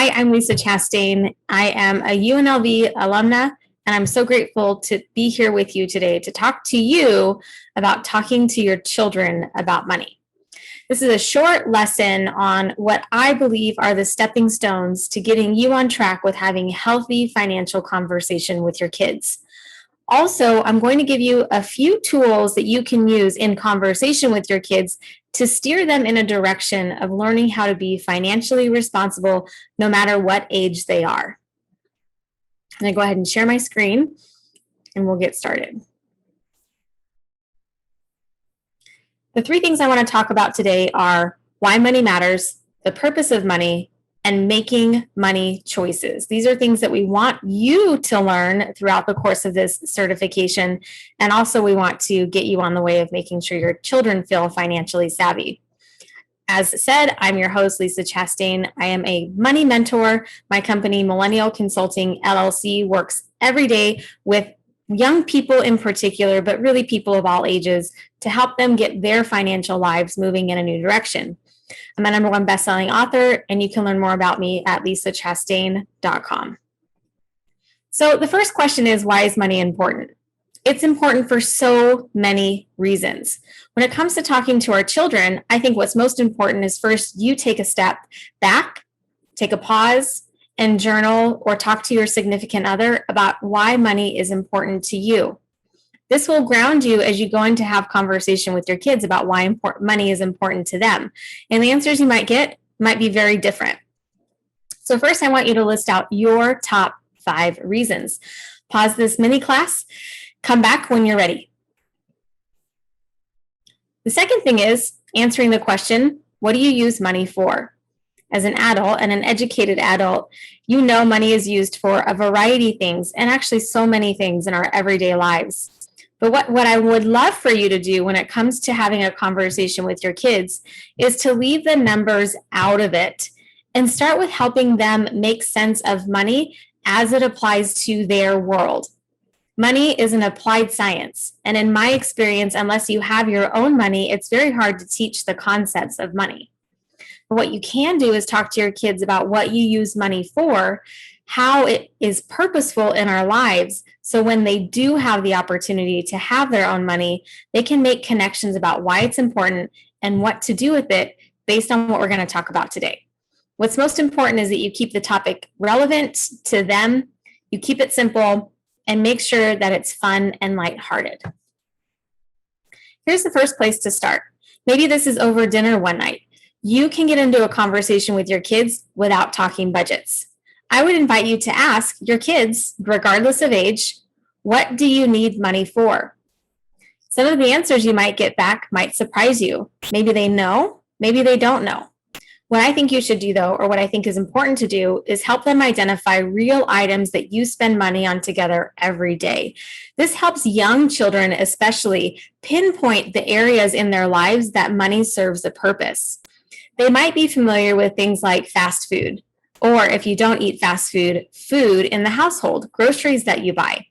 Hi, I'm Lisa Chastain. I am a UNLV alumna, and I'm so grateful to be here with you today to talk to you about talking to your children about money. This is a short lesson on what I believe are the stepping stones to getting you on track with having healthy financial conversation with your kids. Also, I'm going to give you a few tools that you can use in conversation with your kids to steer them in a direction of learning how to be financially responsible no matter what age they are. I'm going to go ahead and share my screen and we'll get started. The three things I want to talk about today are why money matters, the purpose of money, and making money choices. These are things that we want you to learn throughout the course of this certification. And also we want to get you on the way of making sure your children feel financially savvy. As said, I'm your host, Lisa Chastain. I am a money mentor. My company, Millennial Consulting LLC, works every day with young people in particular, but really people of all ages, to help them get their financial lives moving in a new direction. I'm a #1 best-selling author, and you can learn more about me at lisachastain.com. So the first question is, why is money important? It's important for so many reasons. When it comes to talking to our children, I think what's most important is first you take a step back, take a pause, and journal or talk to your significant other about why money is important to you. This will ground you as you go in to have conversation with your kids about why money is important to them. And the answers you might get might be very different. So first, I want you to list out your top 5 reasons. Pause this mini class. Come back when you're ready. The second thing is answering the question, what do you use money for? As an adult and an educated adult, you know money is used for a variety of things, and actually so many things in our everyday lives. But what I would love for you to do when it comes to having a conversation with your kids is to leave the numbers out of it and start with helping them make sense of money as it applies to their world. Money is an applied science, and in my experience, unless you have your own money, it's very hard to teach the concepts of money. But what you can do is talk to your kids about what you use money for, how it is purposeful in our lives, so when they do have the opportunity to have their own money, they can make connections about why it's important and what to do with it based on what we're going to talk about today. What's most important is that you keep the topic relevant to them, you keep it simple, and make sure that it's fun and lighthearted. Here's the first place to start. Maybe this is over dinner one night. You can get into a conversation with your kids without talking budgets. I would invite you to ask your kids, regardless of age, what do you need money for? Some of the answers you might get back might surprise you. Maybe they know, maybe they don't know. What I think you should do, though, or what I think is important to do, is help them identify real items that you spend money on together every day. This helps young children especially pinpoint the areas in their lives that money serves a purpose. They might be familiar with things like fast food, or if you don't eat fast food, food in the household, groceries that you buy.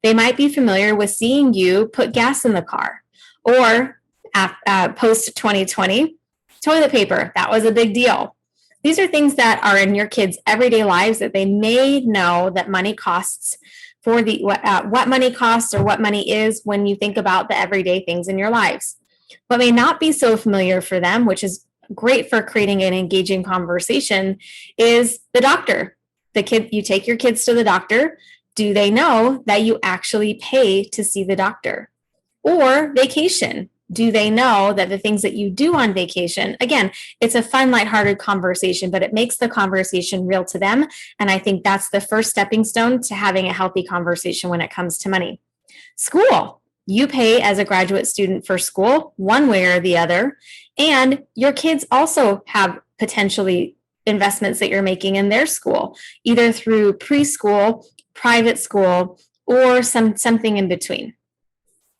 They might be familiar with seeing you put gas in the car, or post 2020, toilet paper. That was a big deal. These are things that are in your kids' everyday lives that they may know that money costs for what money costs or what money is when you think about the everyday things in your lives. What may not be so familiar for them, which is great for creating an engaging conversation, is the doctor. You take your kids to the doctor. Do they know that you actually pay to see the doctor? Or vacation. Do they know that the things that you do on vacation, again, it's a fun, lighthearted conversation, but it makes the conversation real to them. And I think that's the first stepping stone to having a healthy conversation when it comes to money. School. You pay as a graduate student for school, one way or the other. And your kids also have potentially investments that you're making in their school, either through preschool, private school, or something in between.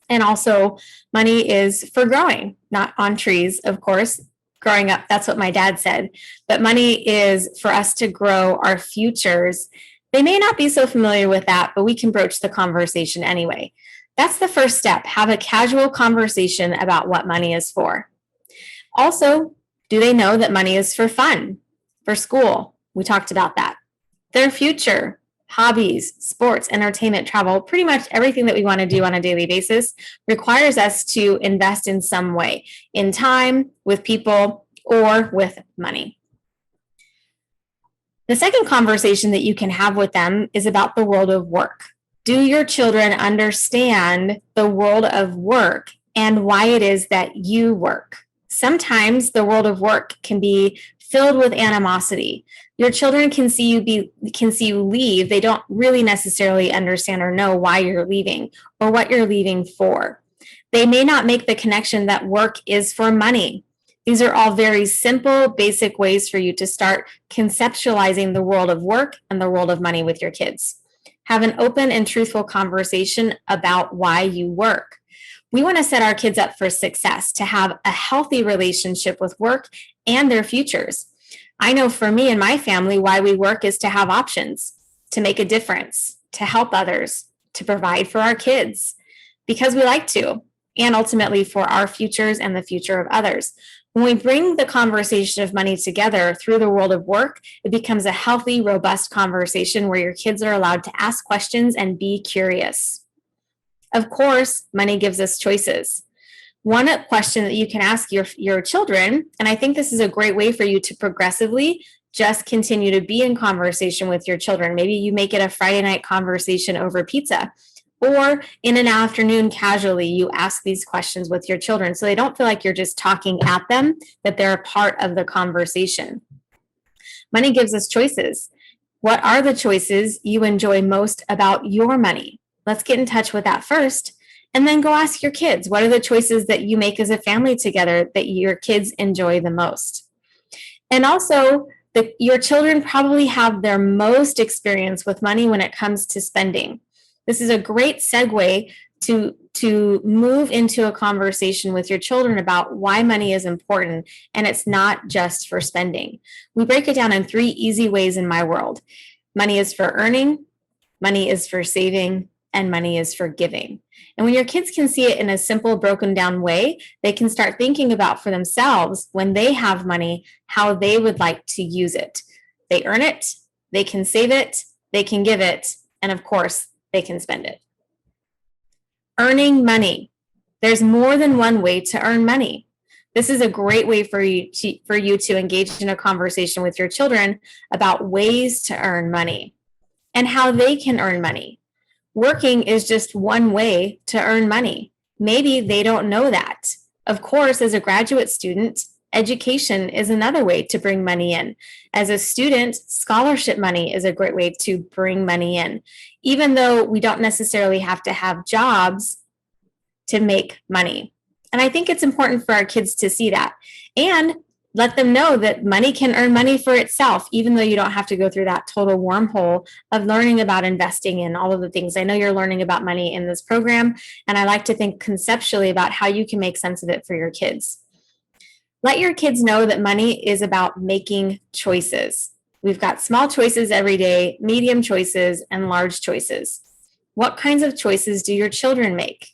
And also, money is for growing, not on trees, of course. Growing up, that's what my dad said. But money is for us to grow our futures. They may not be so familiar with that, but we can broach the conversation anyway. That's the first step. Have a casual conversation about what money is for. Also, do they know that money is for fun, for school, We talked about that. Their future, hobbies, sports, entertainment, travel, pretty much everything that we want to do on a daily basis requires us to invest in some way, in time, with people, or with money. The second conversation that you can have with them is about the world of work. Do your children understand the world of work and why it is that you work? Sometimes the world of work can be filled with animosity. Your children can see you leave. They don't really necessarily understand or know why you're leaving or what you're leaving for. They may not make the connection that work is for money. These are all very simple, basic ways for you to start conceptualizing the world of work and the world of money with your kids. Have an open and truthful conversation about why you work. We want to set our kids up for success, to have a healthy relationship with work and their futures. I know for me and my family, why we work is to have options, to make a difference, to help others, to provide for our kids, because we like to, and ultimately for our futures and the future of others. When we bring the conversation of money together through the world of work, it becomes a healthy, robust conversation where your kids are allowed to ask questions and be curious. Of course, money gives us choices. One question that you can ask your children, and I think this is a great way for you to progressively just continue to be in conversation with your children. Maybe you make it a Friday night conversation over pizza, or in an afternoon casually, you ask these questions with your children so they don't feel like you're just talking at them, that they're a part of the conversation. Money gives us choices. What are the choices you enjoy most about your money? Let's get in touch with that first, and then go ask your kids, what are the choices that you make as a family together that your kids enjoy the most? And also, your children probably have their most experience with money when it comes to spending. This is a great segue to move into a conversation with your children about why money is important, and it's not just for spending. We break it down in 3 easy ways in my world. Money is for earning, money is for saving, and money is for giving. And when your kids can see it in a simple, broken down way, they can start thinking about for themselves, when they have money, how they would like to use it. They earn it, they can save it, they can give it, and of course, they can spend it. Earning money. There's more than one way to earn money. This is a great way for you to engage in a conversation with your children about ways to earn money and how they can earn money. Working is just one way to earn money. Maybe they don't know that. Of course, as a graduate student, education is another way to bring money in. As a student, scholarship money is a great way to bring money in, even though we don't necessarily have to have jobs to make money. And I think it's important for our kids to see that and let them know that money can earn money for itself, even though you don't have to go through that total wormhole of learning about investing in all of the things. I know you're learning about money in this program, and I like to think conceptually about how you can make sense of it for your kids. Let your kids know that money is about making choices. We've got small choices every day, medium choices, and large choices. What kinds of choices do your children make?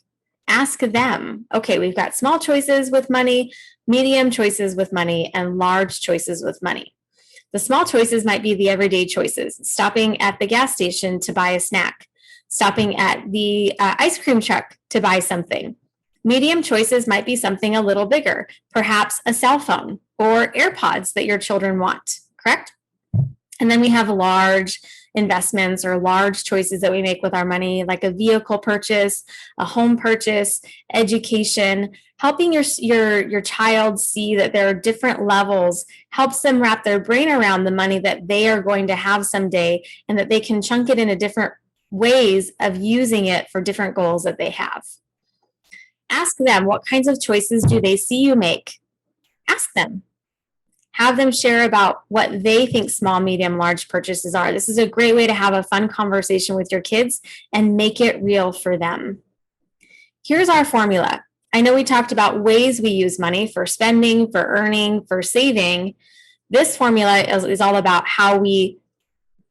Ask them. Okay, we've got small choices with money, medium choices with money, and large choices with money. The small choices might be the everyday choices, stopping at the gas station to buy a snack, stopping at the ice cream truck to buy something. Medium choices might be something a little bigger, perhaps a cell phone or AirPods that your children want, correct? And then we have large investments or large choices that we make with our money, like a vehicle purchase, a home purchase, education. Helping your child see that there are different levels helps them wrap their brain around the money that they are going to have someday, and that they can chunk it into different ways of using it for different goals that they have. Ask them, what kinds of choices do they see you make? Ask them. Have them share about what they think small, medium, large purchases are. This is a great way to have a fun conversation with your kids and make it real for them. Here's our formula. I know we talked about ways we use money for spending, for earning, for saving. This formula is all about how we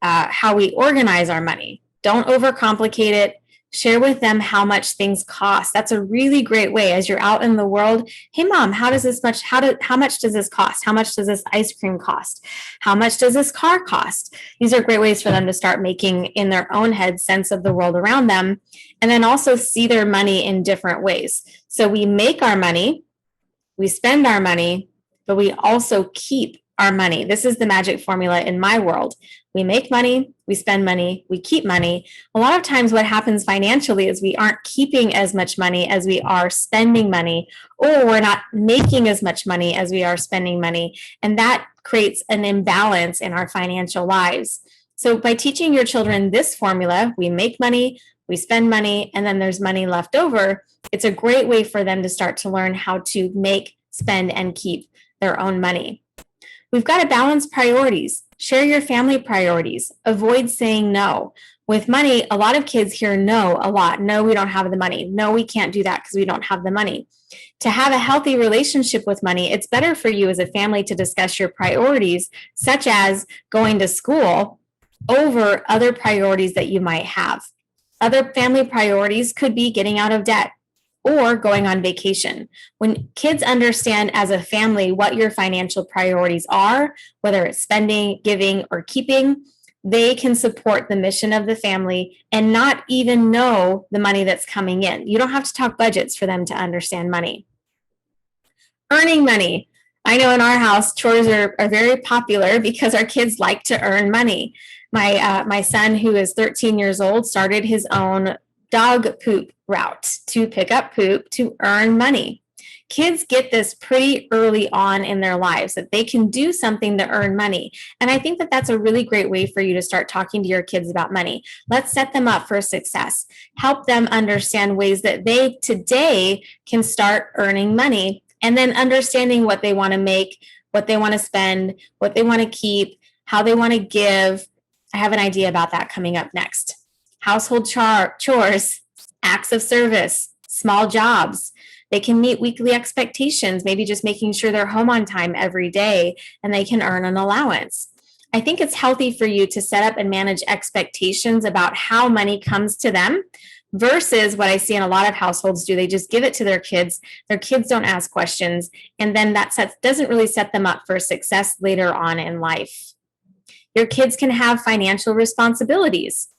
organize our money. Don't overcomplicate it. Share with them how much things cost. That's a really great way as you're out in the world. Hey mom, how much does this cost? How much does this ice cream cost? How much does this car cost? These are great ways for them to start making in their own head sense of the world around them, and then also see their money in different ways. So we make our money, we spend our money, but we also keep our money. This is the magic formula in my world. We make money, we spend money, we keep money. A lot of times what happens financially is we aren't keeping as much money as we are spending money, or we're not making as much money as we are spending money. And that creates an imbalance in our financial lives. So by teaching your children this formula, we make money, we spend money, and then there's money left over, it's a great way for them to start to learn how to make, spend, and keep their own money. We've got to balance priorities. Share your family priorities. Avoid saying no. With money, a lot of kids hear no a lot. No, we don't have the money. No, we can't do that because we don't have the money. To have a healthy relationship with money, it's better for you as a family to discuss your priorities, such as going to school, over other priorities that you might have. Other family priorities could be getting out of debt or going on vacation. When kids understand as a family what your financial priorities are, whether it's spending, giving, or keeping, they can support the mission of the family and not even know the money that's coming in. You don't have to talk budgets for them to understand money. Earning money. I know in our house, chores are very popular because our kids like to earn money. My son, who is 13 years old, started his own dog poop route to pick up poop to earn money. Kids get this pretty early on in their lives that they can do something to earn money. And I think that that's a really great way for you to start talking to your kids about money. Let's set them up for success. Help them understand ways that they today can start earning money, and then understanding what they want to make, what they want to spend, what they want to keep, how they want to give. I have an idea about that coming up next. Household chores, acts of service, small jobs. They can meet weekly expectations, maybe just making sure they're home on time every day, and they can earn an allowance. I think it's healthy for you to set up and manage expectations about how money comes to them versus what I see in a lot of households do. They just give it to their kids. Their kids don't ask questions, and then that doesn't really set them up for success later on in life. Your kids can have financial responsibilities.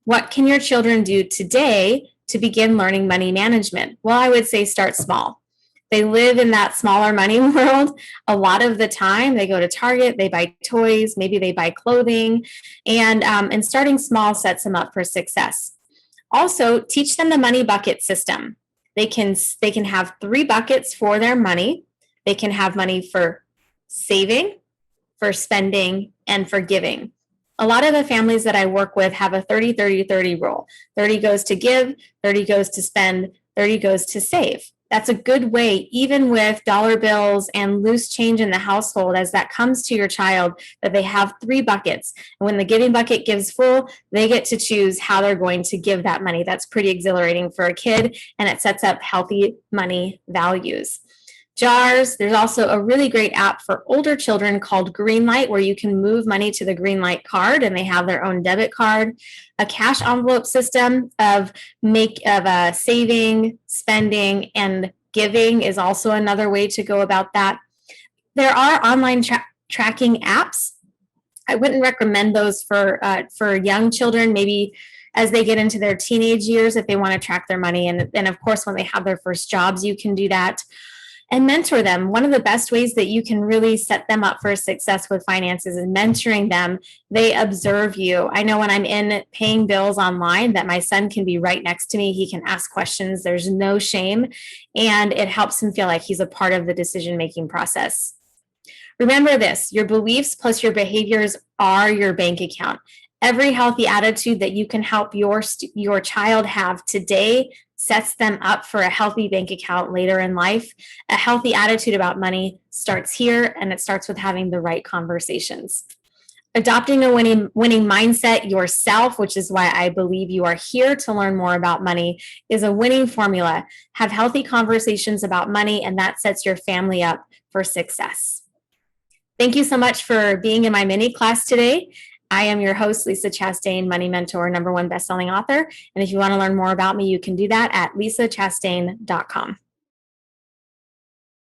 What can your children do today to begin learning money management? Well, I would say start small. They live in that smaller money world a lot of the time. They go to Target, they buy toys, maybe they buy clothing, and starting small sets them up for success. Also, teach them the money bucket system. They can have 3 buckets for their money. They can have money for saving, for spending, and for giving. A lot of the families that I work with have a 30-30-30 rule. 30 goes to give, 30 goes to spend, 30 goes to save. That's a good way, even with dollar bills and loose change in the household, as that comes to your child, that they have 3 buckets. And when the giving bucket gives full, they get to choose how they're going to give that money. That's pretty exhilarating for a kid, and it sets up healthy money values. Jars. There's also a really great app for older children called Greenlight, where you can move money to the Greenlight card and they have their own debit card. A cash envelope system of saving, spending, and giving is also another way to go about that. There are online tracking apps. I wouldn't recommend those for young children, maybe as they get into their teenage years, if they want to track their money. And of course, when they have their first jobs, you can do that. And mentor them. One of the best ways that you can really set them up for success with finances is mentoring them. They observe you. I know when I'm in paying bills online that my son can be right next to me. He can ask questions. There's no shame. And it helps him feel like he's a part of the decision-making process. Remember this, your beliefs plus your behaviors are your bank account. Every healthy attitude that you can help your child have today sets them up for a healthy bank account later in life. A healthy attitude about money starts here, and it starts with having the right conversations. Adopting a winning mindset yourself, which is why I believe you are here to learn more about money, is a winning formula. Have healthy conversations about money, and that sets your family up for success. Thank you so much for being in my mini class today. I am your host, Lisa Chastain, Money Mentor, #1 bestselling author. And if you want to learn more about me, you can do that at lisachastain.com.